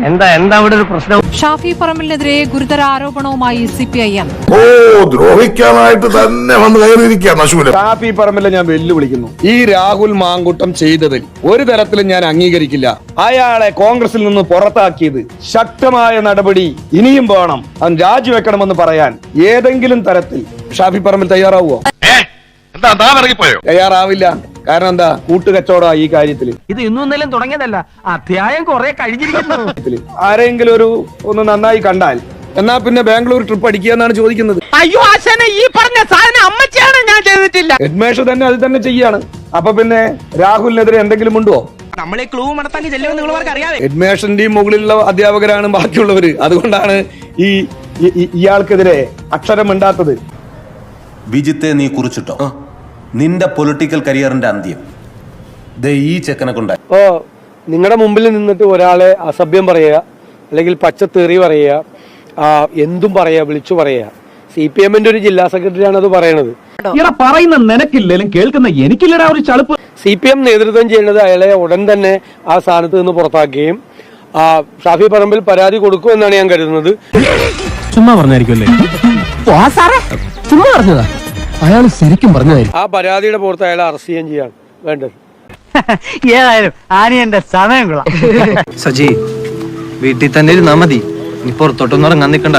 എന്താ ഇവിടെ ഒരു പ്രശ്നം? ഷാഫി പറമ്പലിനെതിരെ ഗുരുതര ആരോപണവുമായി CPIM. ദ്രോഹിക്കാനായിട്ട് തന്നെ വന്ന് കയറിയിരിക്കുകയാണ് അശൂല. ഷാഫി പറമ്പലിനെ ഞാൻ വെല്ലുവിളിക്കുന്നു. ഈ രാഹുൽ മാങ്കൂട്ടം ചെയ്തതിൽ ഒരു തരത്തിലും ഞാൻ അംഗീകരിക്കില്ല. അയാളെ കോൺഗ്രസിൽ നിന്ന് പുറത്താക്കിയത് ശക്തമായ നടപടി ഇനിയും വേണം, അവൻ രാജിവെക്കണമെന്ന് പറയാൻ ഏതെങ്കിലും തരത്തിൽ ഷാഫി പറമ്പൽ തയ്യാറാവുമോ? തയ്യാറാവില്ല. കാരണം എന്താ? കൂട്ടുകച്ചവട ഈ കാര്യത്തിൽ. ഇത് ഇന്നും ഇന്നലെയും തുടങ്ങിയതല്ല, അധ്യായം കുറെ കഴിഞ്ഞിരിക്കുന്നു. ആരെങ്കിലും ഒന്ന് നന്നായി കണ്ടാൽ എന്നാ പിന്നെ ബാംഗ്ലൂർ ട്രിപ്പ് അടിക്കുക എന്നാണ് ചോദിക്കുന്നത്. അയ്യോ ആശാനെ, ഈ പറഞ്ഞ സാധനം അമ്മച്ചാണ്, ഞാൻ ചെയ്തിട്ടില്ല. ഹെഡ്മേഷ് തന്നെ അത് തന്നെ ചെയ്യാണ്. അപ്പൊ പിന്നെ രാഹുലിനെതിരെ എന്തെങ്കിലും ഉണ്ടോ? നമ്മളെ ക്ലൂ മടത്താക്കി ചെല്ലുമെന്ന് നിങ്ങളവർക്ക് അറിയാതെ. ഹെഡ്മേഷന്റെയും മുകളിലുള്ള അധ്യാപകരാണ് ബാക്കിയുള്ളവര്. അതുകൊണ്ടാണ് ഇയാൾക്കെതിരെ അക്ഷരം മിണ്ടാത്തത്. വിജിത്തെ നീ കുറിച്ചിട്ടോ നിന്റെ പൊളിറ്റിക്കൽ കരിയറിന്റെ അന്ത്യം ഈ ചെക്കനെ കൊണ്ടായി. ഇപ്പോ നിങ്ങളുടെ മുമ്പിൽ നിന്നിട്ട് ഒരാളെ അസഭ്യം പറയുക, അല്ലെങ്കിൽ പച്ചത്തേറി പറയുക, എന്തും പറയുക, വിളിച്ചു പറയുക. CPM-ന്റെ ഒരു ജില്ലാ സെക്രട്ടറിയാണ് അത് പറയണത്. പറയുന്ന നിനക്കില്ലേലും കേൾക്കുന്ന എനിക്കില്ലടാ ഒരു ചളുപ്പ്. CPM നേതൃത്വം ചെയ്യുന്നത് അയാളെ ഉടൻ തന്നെ ആ സ്ഥാനത്ത് നിന്ന് പുറത്താക്കുകയും ഷാഫി പറമ്പിൽ പരാതി കൊടുക്കുമെന്നാണ് ഞാൻ കരുതുന്നത്. ചുമ്മാ പറഞ്ഞായിരിക്കുമല്ലേ? ചുമ്മാ പറഞ്ഞതാ, അയാൾ ശരിക്കും പറഞ്ഞതായിരിക്കും. ആ പരാതിയുടെ പുറത്ത് അയാളെ അറസ്റ്റ് ചെയ്യുകയും ചെയ്യാണ് വേണ്ടത്. ഏതായാലും ആനിയന്റെ സമയം കൊള്ളാം. സജി, വീട്ടിൽ തന്നെ ഇരുന്നാ മതി, നീ പുറത്തോട്ടൊന്നും ഇറങ്ങാൻ നിൽക്കണ്ട.